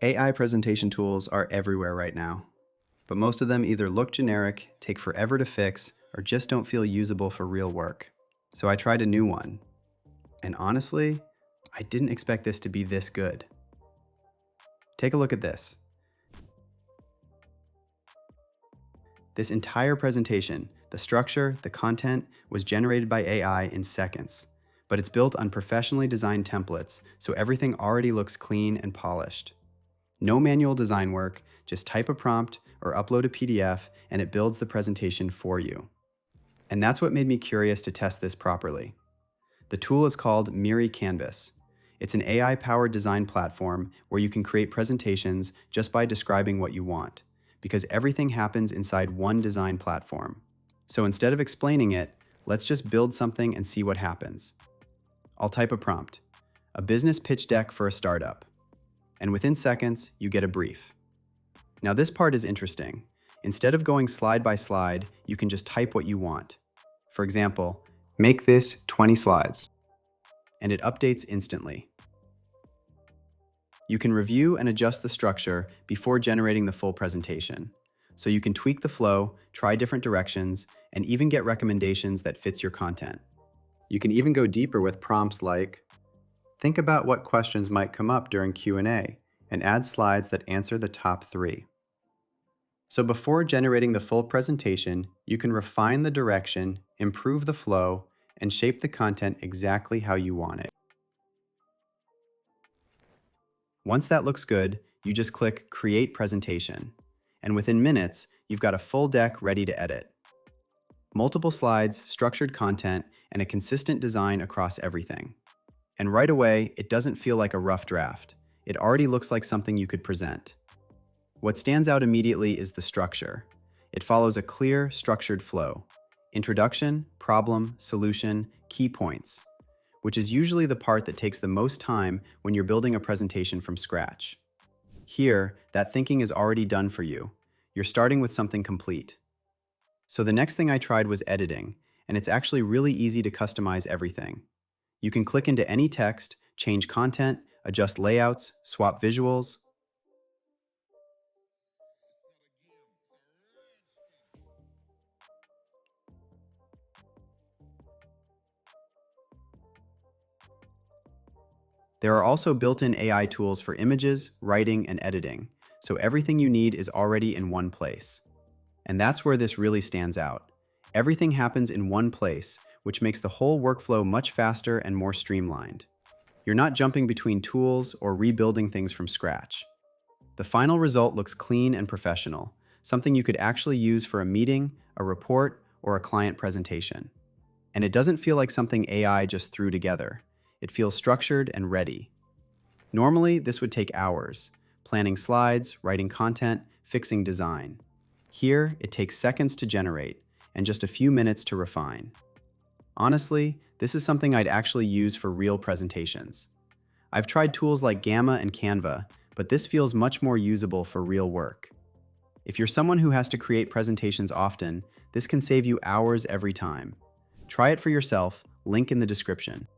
AI presentation tools are everywhere right now, but most of them either look generic, take forever to fix, or just don't feel usable for real work. So I tried a new one, and honestly, I didn't expect this to be this good. Take a look at this. This entire presentation, the structure, the content, was generated by AI in seconds, but it's built on professionally designed templates, so everything already looks clean and polished. No manual design work, just type a prompt or upload a PDF and it builds the presentation for you. And that's what made me curious to test this properly. The tool is called Miri Canvas. It's an AI-powered design platform where you can create presentations just by describing what you want, because everything happens inside one design platform. So instead of explaining it, let's just build something and see what happens. I'll type a prompt, a business pitch deck for a startup. And within seconds, you get a brief. Now this part is interesting. Instead of going slide by slide, you can just type what you want. For example, make this 20 slides, and it updates instantly. You can review and adjust the structure before generating the full presentation. So you can tweak the flow, try different directions, and even get recommendations that fits your content. You can even go deeper with prompts like, think about what questions might come up during Q&A and add slides that answer the top 3. So before generating the full presentation, you can refine the direction, improve the flow, and shape the content exactly how you want it. Once that looks good, you just click Create Presentation, and within minutes, you've got a full deck ready to edit. Multiple slides, structured content, and a consistent design across everything. And right away, it doesn't feel like a rough draft. It already looks like something you could present. What stands out immediately is the structure. It follows a clear, structured flow. Introduction, problem, solution, key points, which is usually the part that takes the most time when you're building a presentation from scratch. Here, that thinking is already done for you. You're starting with something complete. So the next thing I tried was editing, and it's actually really easy to customize everything. You can click into any text, change content, adjust layouts, swap visuals. There are also built-in AI tools for images, writing, and editing, so everything you need is already in one place. And that's where this really stands out. Everything happens in one place, which makes the whole workflow much faster and more streamlined. You're not jumping between tools or rebuilding things from scratch. The final result looks clean and professional, something you could actually use for a meeting, a report, or a client presentation. And it doesn't feel like something AI just threw together. It feels structured and ready. Normally, this would take hours, planning slides, writing content, fixing design. Here, it takes seconds to generate and just a few minutes to refine. Honestly, this is something I'd actually use for real presentations. I've tried tools like Gamma and Canva, but this feels much more usable for real work. If you're someone who has to create presentations often, this can save you hours every time. Try it for yourself, link in the description.